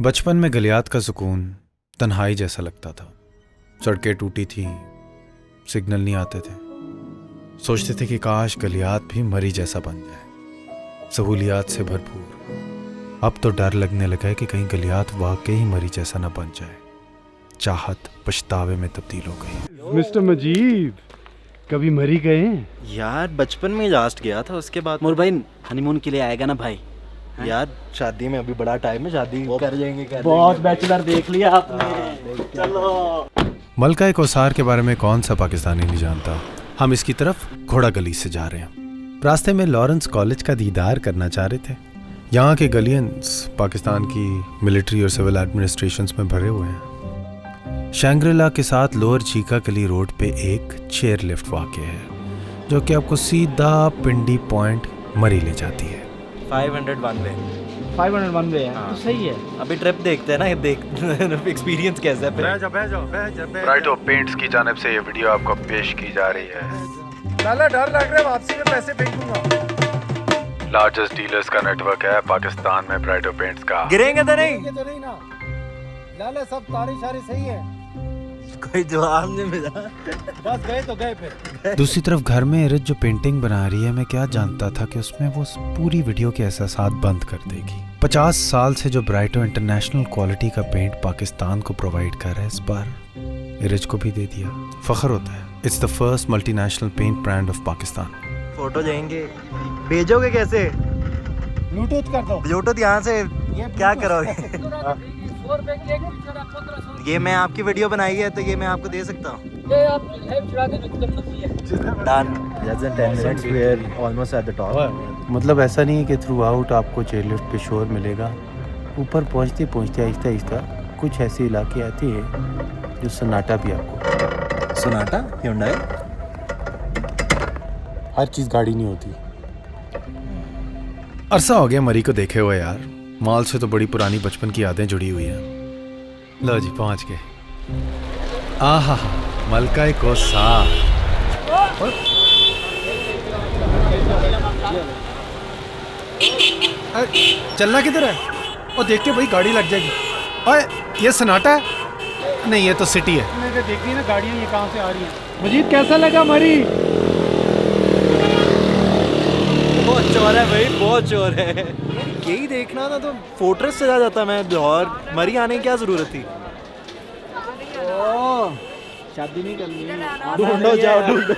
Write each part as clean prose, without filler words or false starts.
बचपन में गलियात का सुकून तन्हाई जैसा लगता था। सड़कें टूटी थी, सिग्नल नहीं आते थे। सोचते थे कि काश गलियात भी मरी जैसा बन जाए, सहूलियात से भरपूर। अब तो डर लगने लगा है कि कहीं गलियात वाकई मरी जैसा न बन जाए। चाहत पछतावे में तब्दील हो गई। मिस्टर मजीद, कभी मरी गए? यार बचपन में लास्ट गया था, उसके बाद मोर भाई हनीमून के लिए आएगा ना भाई। यार शादी में अभी बड़ा टाइम है, शादी कर जाएंगे बहुत बैचलर देख लिया आपने। चलो मलका कौसार के बारे में कौन सा पाकिस्तानी नहीं जानता। हम इसकी तरफ घोड़ा गली से जा रहे हैं। रास्ते में लॉरेंस कॉलेज का दीदार करना चाह रहे थे। यहाँ के गलियंस पाकिस्तान की मिलिट्री और सिविल एडमिनिस्ट्रेशंस में भरे हुए हैं। शैंग्रीला के साथ लोअर चीका गली रोड पे एक चेयर लिफ्ट वाक़ है जो कि आपको सीधा पिंडी पॉइंट मरी ले जाती है। 501 वे 501 वे है तो सही है। अभी ट्रिप देखते हैं ना, देख एक्सपीरियंस कैसा है। ब्राइटो पेंट्स की जानिब से ये वीडियो आपको पेश की जा रही है। लाला डर लग रहा है, वापसी में पैसे फेंक दूंगा। लार्जेस्ट डीलर्स का नेटवर्क है पाकिस्तान में ब्राइटो पेंट्स का। गिरेंगे तो नहीं? तो नहीं ना लाला, सब तारी शारी सही है। कोई जवाब नहीं मिला, बस गए तो गए फिर। दूसरी तरफ घर में इरज जो पेंटिंग बना रही है, मैं क्या जानता था कि उसमें वो पूरी वीडियो के एहसासात बंद कर देगी। 50 साल से जो ब्राइटो इंटरनेशनल क्वालिटी का पेंट पाकिस्तान को प्रोवाइड कर रहा है, इस बार इरज को भी दे दिया। फख्र होता है। It's the first multinational paint brand of Pakistan. Photo जाएंगे, भेजोगे कैसे? ब्लूटूथ कर दो। ब्लूटूथ यहाँ से क्या करोगे? ये मैं आपकी वीडियो बनाई है तो ये मैं आपको दे सकता हूँ। मतलब ऐसा नहीं है कि थ्रू आउट आपको चेयरलिफ्ट पे शोर मिलेगा। ऊपर पहुंचते पहुंचते आहिस्ता आहिस्ता कुछ ऐसे इलाके आते हैं जो सन्नाटा भी आपको। सोनाटा hyundai हर चीज़ गाड़ी नहीं होती। अरसा हो गया मरी को देखे हुए यार। माल से तो बड़ी पुरानी बचपन की यादें जुड़ी हुई हैं। लो जी पहुंच गए। आहा मलका कौसार। चलना किधर है? और देख के भाई गाड़ी लग जाएगी। ओए ये सन्नाटा है? नहीं ये तो सिटी है। मैंने देखी ना गाड़ियाँ ये कहाँ से आ रही हैं। मजीद कैसा लगा मरी? बहुत चोर है भाई, बहुत चोर है। यही देखना था तो फोर्ट्रेस से जा जाता मैं, और मरी आने की क्या जरूरत थी? शादी नहीं करनी। ढूंढो जाओ ढूंढो।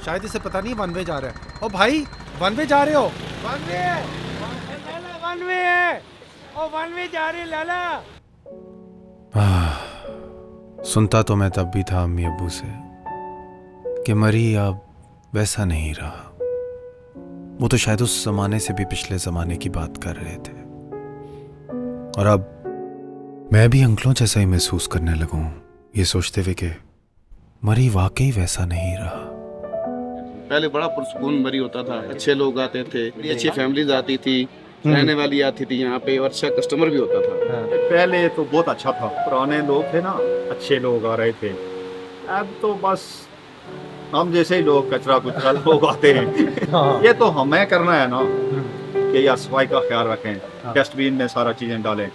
शायद इसे पता नहीं वन वे जा रहा है। ओ भाई वन वे जा रहे हो? वन वे है ओ वन वे जा रहे लाला। सुनता तो मैं तब भी था अम्मी अब्बू से कि मरी अब वैसा नहीं रहा। वो तो शायद उस जमाने से भी पिछले जमाने की बात कर रहे थे। और अब मैं भी अंकलों जैसा ही महसूस करने लगा हूं, ये सोचते हुए कि मरी वाकई वैसा नहीं रहा। पहले बड़ा पुरसुकून मरी होता था। अच्छे लोग आते थे, अच्छी फैमिलीज आती थी, रहने वाली आती थी यहाँ पे, और अच्छा कस्टमर भी होता था। पहले तो बहुत अच्छा था, पुराने लोग थे ना, अच्छे लोग आ रहे थे। अब तो बस हम जैसे ही लोग कचरा कुचरा लोग आते हैं। ये तो हमें करना है ना कि यार सफाई का ख्याल रखें, डस्टबिन में सारा चीजें डालें।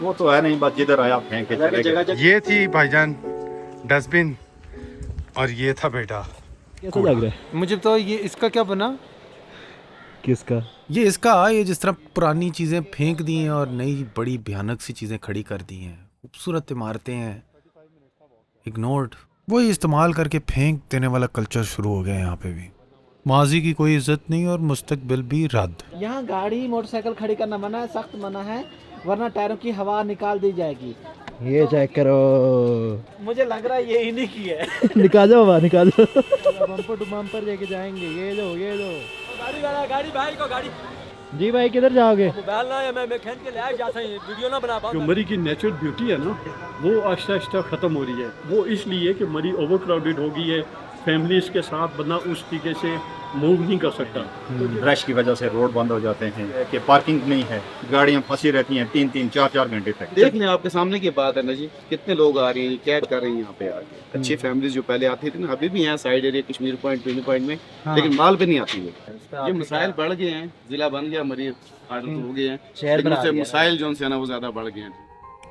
वो तो है नहीं, बस जिधर आया फेंक के चले गए। ये थी भाईजान डस्टबिन और ये था बेटा। कैसा लग रहा है? मुझे तो ये इसका क्या बना? किसका? ये इसका, ये जिस तरह पुरानी चीजें फेंक दी हैं और नई बड़ी भयानक सी चीजें खड़ी कर दी हैं। खूबसूरत इमारतें हैं, इग्नोर्ड, वही इस्तेमाल करके फेंक देने वाला कल्चर शुरू हो गया है यहाँ पे भी। माजी की कोई इज्जत नहीं और मुस्तकबिल भी रद्द। यहाँ गाड़ी मोटरसाइकिल खड़ी करना मना है, सख्त मना है, वरना टायरों की हवा निकाल दी जाएगी। ये चेक करो। मुझे लग रहा है ये इन्हीं की है। निकालो बाहर निकालो। बम्पर टू बम्पर लेके जाएंगे। ये लो गाड़ी वाला, गाड़ी भाई को गाड़ी। जी भाई किधर जाओगे? मैं खेल के ले जाता हूं, वीडियो ना बना पाऊं। जो मरी की नेचुरल ब्यूटी है ना, वो आहिस्ता आहिस्ता ख़त्म हो रही है। वो इसलिए कि मरी ओवर क्राउडेड हो गई है। फैमिलीज के साथ बंदा उस तरीके से मूव नहीं कर सकता। रश की वजह से रोड बंद हो जाते हैं कि पार्किंग नहीं है, गाड़ियाँ फंसी रहती हैं 3-3, 4-4 घंटे तक। देख लें, आपके सामने की बात है ना जी, कितने लोग आ रहे हैं, क्या कर रहे हैं यहाँ पे आके। अच्छी फैमिलीज जो पहले आती थी ना, अभी भी यहाँ side area Kashmir point, point में, लेकिन माल पे नहीं आती है। ये मसाइल बढ़ गए हैं, जिला बन गया, मरीज आदत हो गए हैं, शहर लेकिन बना उससे दिया। मसाइल जो है ना वो ज़्यादा बढ़ गए हैं।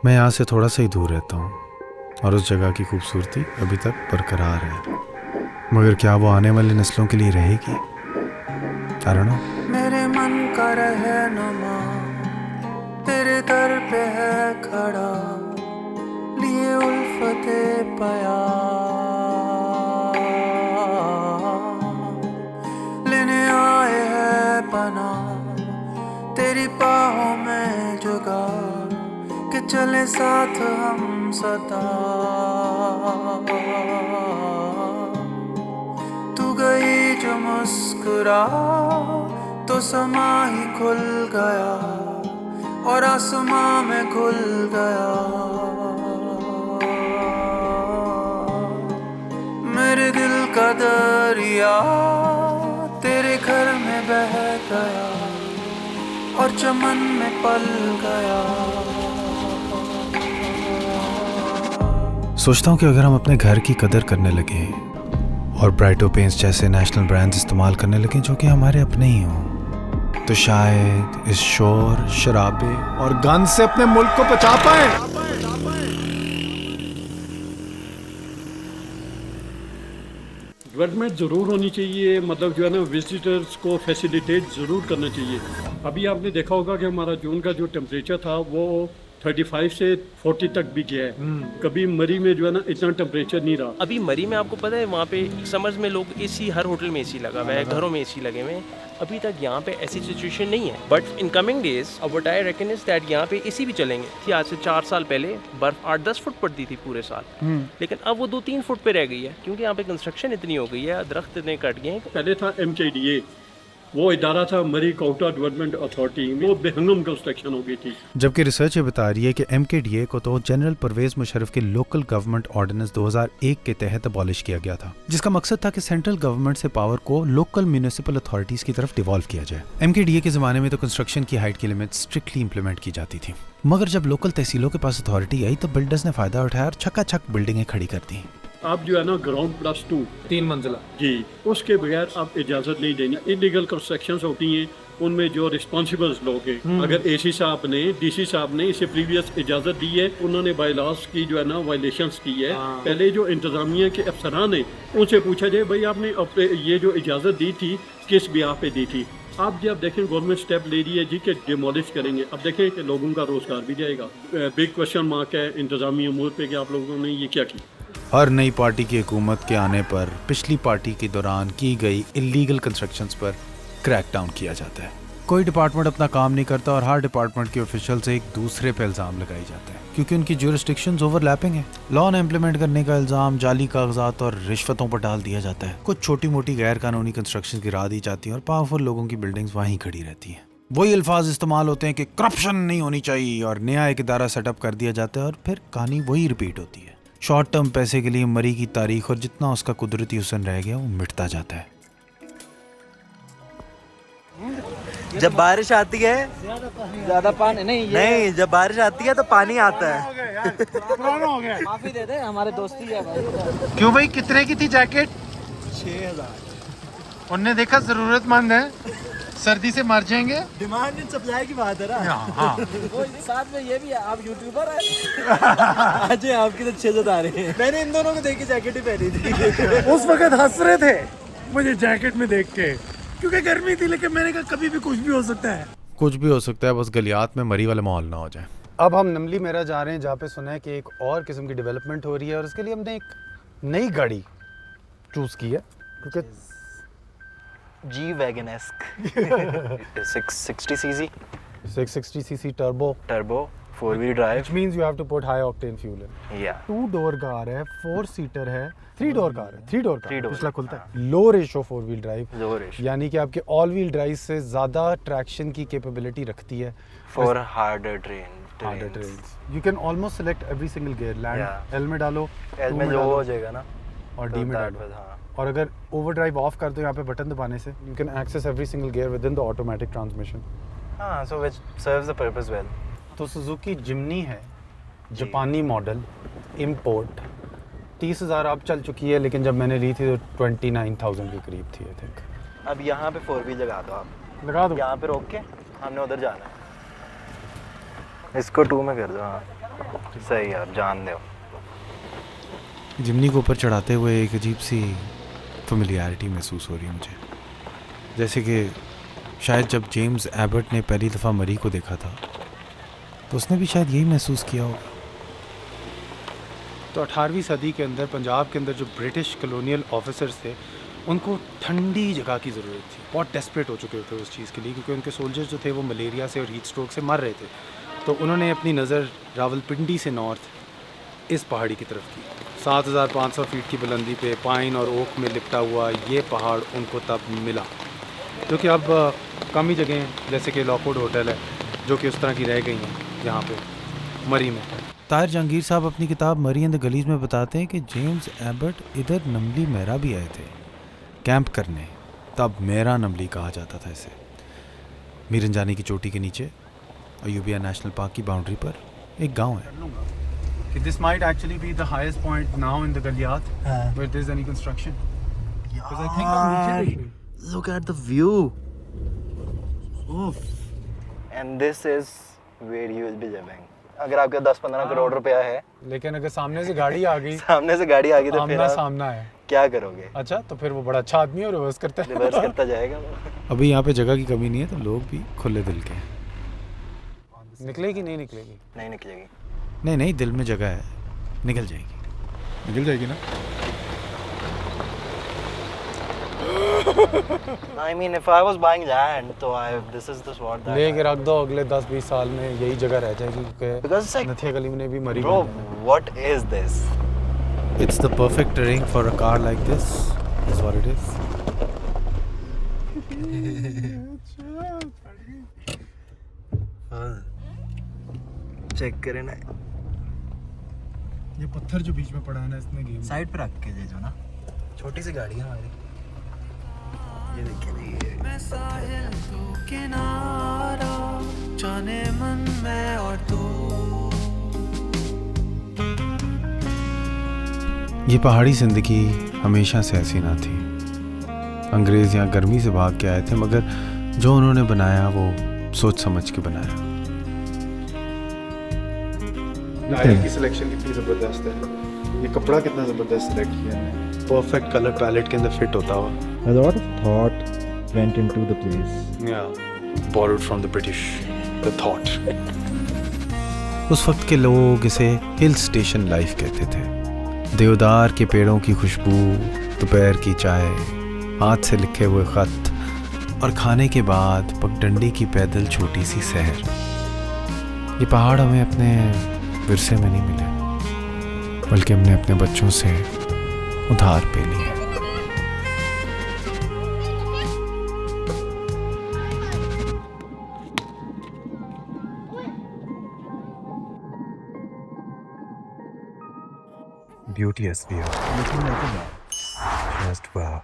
मैं यहाँ से थोड़ा सा ही दूर रहता हूँ और उस जगह की खूबसूरती अभी तक बरकरार है, मगर क्या वो आने वाली नस्लों के लिए रहेगी? I don't know. मेरे मन का रहनुमा तेरे दर पे है खड़ा, लिए उल्फते पया लेने आए है पना तेरी बाहों में जुगा कि चले साथ हम सदा। तू गई जो मुस्कुरा तो समा ही खुल गया और आसमां में खुल गया। मेरे दिल का दरिया तेरे घर में बह गया और चमन में पल गया। सोचता हूँ कि अगर हम अपने घर की कदर करने लगे और ब्राइटो पेंट्स जैसे नेशनल ब्रांड्स इस्तेमाल करने लगे जो कि हमारे अपने ही हों, तो शायद इस शोर, शराबे और गंद से अपने मुल्क को बचा पाए। डेवलपमेंट ज़रूर होनी चाहिए, मतलब जो है ना विजिटर्स को फैसिलिटेट ज़रूर करना चाहिए। अभी आपने देखा होगा कि हमारा जून का जो टेम्परेचर था वो 35 से 40 तक भी गया है। कभी मरी में जो है ना इतना टेम्परेचर नहीं रहा। अभी मरी में आपको पता है वहाँ पे समर्स में लोग एसी, हर होटल में एसी लगा हुआ है, घरों में एसी लगे हुए हैं। अभी तक यहाँ पे ऐसी सिचुएशन नहीं है, but in coming days what I reckon is that यहाँ पे एसी भी चलेंगे। कि आज से 4 साल पहले बर्फ 8-10 फुट पड़ती थी पूरे साल, लेकिन अब वो 2-3 फुट पे रह गई है, क्योंकि यहाँ पे कंस्ट्रक्शन इतनी हो गई है, दरख्त इतने कट गए हैं। पहले था MKDA, वो इदारा था मरी काउंटर डेवलपमेंट अथॉरिटी, वो बेहंगम कंस्ट्रक्शन हो गई थी। जबकि रिसर्च ये बता रही है कि MKDA को तो जनरल परवेज मुशर्रफ के लोकल गवर्नमेंट ऑर्डिनेंस 2001 के तहत अबॉलिश किया गया था, जिसका मकसद था कि सेंट्रल गवर्नमेंट से पावर को लोकल म्यूनिसिपल अथॉरिटीज की तरफ डिवॉल्व किया जाए। MKDA के जमाने में तो कंस्ट्रक्शन की हाइट की लिमिट स्ट्रिक्टली इंप्लीमेंट की जाती थी, मगर जब लोकल तहसीलों के पास अथॉरिटी आई तो बिल्डर्स ने फायदा उठाया और छक्का-छक बिल्डिंगें खड़ी कर दी। आप जो है ना ग्राउंड +2 3 मंजिला जी, उसके बगैर आप इजाज़त नहीं देनी। इलीगल कंस्ट्रक्शंस होती हैं, उनमें जो रिस्पॉन्सिबल लोग हैं, अगर AC साहब ने, DC साहब ने इसे प्रीवियस इजाज़त दी है, उन्होंने बायलॉज की जो है ना वायलेशंस की है, पहले जो इंतज़ामिया के अफसरान हैं उनसे पूछा जाए भाई आपने ये जो इजाज़त दी थी किस ब्याह पे दी थी। आप जब देखें गवर्नमेंट स्टेप ले रही है जी के डिमोलिश करेंगे, अब देखें कि लोगों का रोज़गार भी जाएगा। बिग क्वेश्चन मार्क है इंतज़ामी अमूर पे कि आप लोगों ने ये क्या किया। हर नई पार्टी की हुकूमत के आने पर पिछली पार्टी के दौरान की गई इलीगल कंस्ट्रक्शंस पर क्रैकडाउन किया जाता है। कोई डिपार्टमेंट अपना काम नहीं करता और हर डिपार्टमेंट के ऑफिशियल से एक दूसरे पे इल्ज़ाम लगाई जाता है, क्योंकि उनकी ज्यूरिसडिक्शंस ओवरलैपिंग है। लॉ न इम्प्लीमेंट करने का इल्ज़ाम जाली कागजात और रिश्वतों पर डाल दिया जाता है। कुछ छोटी मोटी गैर कानूनी कंस्ट्रक्शन गिरा दी जाती हैं और पावरफुल लोगों की बिल्डिंग्स वहीं खड़ी रहती हैं। वही अल्फाज इस्तेमाल होते हैं कि करप्शन नहीं होनी चाहिए और नया एक इदारा सेटअप कर दिया जाता है और फिर कहानी वही रिपीट होती है। शॉर्ट टर्म पैसे के लिए मरी की तारीख और जितना उसका कुदरती हुस्न रह गया वो मिटता जाता है। जब बारिश आती है ज्यादा पानी नहीं, जब बारिश आती है तो पानी आता है। माफी दे दे, हमारे दोस्ती है भाई। क्यों भाई, कितने की थी जैकेट? 6000। उनने देखा जरूरतमंद है, सर्दी से मर जाएंगे। डिमांड एंड सप्लाई की बात है ना। हाँ। वो साथ में ये भी है, आप यूट्यूबर है। आज आपकी तो 600 आ रही है। मैंने इन दोनों को देख के जैकेट ही पहनी थी। उस वक्त हंस रहे थे मुझे जैकेट में देख के, क्योंकि गर्मी थी, लेकिन मैंने कहा कभी भी कुछ भी हो सकता है। कुछ भी हो सकता है, बस गलियात में मरी वाला माहौल ना हो जाए। अब हम नमली मेरा जा रहे हैं, जहाँ पे सुना है कि एक और किस्म की डेवलपमेंट हो रही है और उसके लिए हमने एक नई गाड़ी चूज़ की है, क्योंकि G-Wagon-esque 660cc 660cc turbo, 4-wheel drive, which means you have to put high octane fuel in. yeah, 2-door car है, 4-seater है, 3-door कार है, 3-door कार, 3-door, पिछला खुलता है। लो ratio 4-wheel drive, low ratio यानी कि आपके ऑल व्हील ड्राइव से ज़्यादा ट्रैक्शन की कैपेबिलिटी रखती है for harder terrains. You can almost select every single gear. Land, Yeah. L में डालो, L 2 में जो डालो हो जाएगा ना, और D में डालो। हाँ। और अगर ओवरड्राइव ऑफ कर दो यहाँ पे बटन दबाने से, you can access every single gear within the automatic transmission. हाँ, so which serves the purpose well. तो सुजुकी जिमनी है, जापानी मॉडल, इम्पोर्ट, 30,000 अब चल चुकी है, लेकिन जब मैंने ली थी तो 29,000 के करीब थी आई थिंक। अब यहाँ पे 4 व्हील लगा दो आप। लगा दो। यहाँ पे रोक के हमने उधर जाना है। इसको 2 में कर दो। हाँ सही है, अब जान दो। जिमनी को ऊपर चढ़ाते हुए एक अजीब सी फेमिलियरिटी महसूस हो रही है मुझे, जैसे कि शायद जब जेम्स एबर्ट ने पहली दफ़ा मरी को देखा था तो उसने भी शायद यही महसूस किया होगा। तो 18वीं सदी के अंदर पंजाब के अंदर जो ब्रिटिश कॉलोनियल ऑफिसर्स थे उनको ठंडी जगह की ज़रूरत थी, बहुत डेस्परेट हो चुके थे उस चीज़ के लिए, क्योंकि उनके सोल्जर्स जो थे वो मलेरिया से और हीट स्ट्रोक से मर रहे थे। तो उन्होंने अपनी नज़र रावलपिंडी से नॉर्थ इस पहाड़ी की तरफ की। 7500 फीट की बुलंदी पे पाइन और ओक में लिपटा हुआ ये पहाड़ उनको तब मिला, जो कि अब कम ही जगह जैसे कि लॉकवुड होटल है जो कि उस तरह की रह गई हैं यहाँ पे मरी में। ताहिर जहांगीर साहब अपनी किताब मरी एंड द गलीज में बताते हैं कि जेम्स एबर्ट इधर नमली मेरा भी आए थे कैंप करने, तब मेरा नमली कहा जाता था इसे। मीरंजानी की चोटी के नीचे अयूबिया नेशनल पार्क की बाउंड्री पर एक गांव है। कि this might actually be the highest point now in the Galiyat where there is any construction, because I think हम नीचे देख। Look at the view. Oof. And this is where you will be living. अगर आपके 10-15 करोड़ रुपया है, लेकिन अगर सामने से गाड़ी आ गई सामने से गाड़ी आ गई तो फिर आमना आप सामना है। क्या करोगे? अच्छा, तो फिर वो बड़ा अच्छा आदमी है और रिवर्स करता है। रिवर्स करता जाएगा वो। अभी यहाँ पे जगह की कमी नहीं है तो लोग भी खुले दिल के हैं। निकलेगी नहीं निकलेगी? नहीं निकलेगी। नहीं नहीं, दिल में जगह है, निकल जाएगी। निकल जाएगी ना? I mean, if I was buying land, तो this is the spot that लेके रख दो, अगले 10-20 साल में यही जगह रह जाएगी, Because क्योंकि it's like, नथिया गली में भी मरी। bro, what is this? It's the perfect terrain for a car like this. Is what it is. Check करें ना। ये पत्थर जो बीच में पड़ा है ना, इसने गेम साइड पे रख के दे जो ना। छोटी सी गाड़ी है हमारी। ये देखिए मैं साहिल तू किनारा, जाने मन में और तू। ये पहाड़ी जिंदगी हमेशा से ऐसी ना थी। अंग्रेज यहाँ गर्मी से भाग के आए थे, मगर जो उन्होंने बनाया वो सोच समझ के बनाया। नायर की सिलेक्शन कितनी ज़बरदस्त है, ये कपड़ा कितना ज़बरदस्त सिलेक्ट किया है, परफेक्ट कलर पैलेट के अंदर फिट होता हुआ। A lot of thought went into the place. Yeah, borrowed from the British, the thought. उस वक्त के लोग इसे हिल स्टेशन लाइफ कहते थे। देवदार के पेड़ों की खुशबू, दोपहर की चाय, हाथ से लिखे हुए खत और खाने के बाद पगडंडी की पैदल छोटी सी शहर। ये पहाड़ हमें अपने विरसे में नहीं मिले, बल्कि हमने अपने बच्चों से उधार पे लिए। Beauteous view. Looking like a just wow.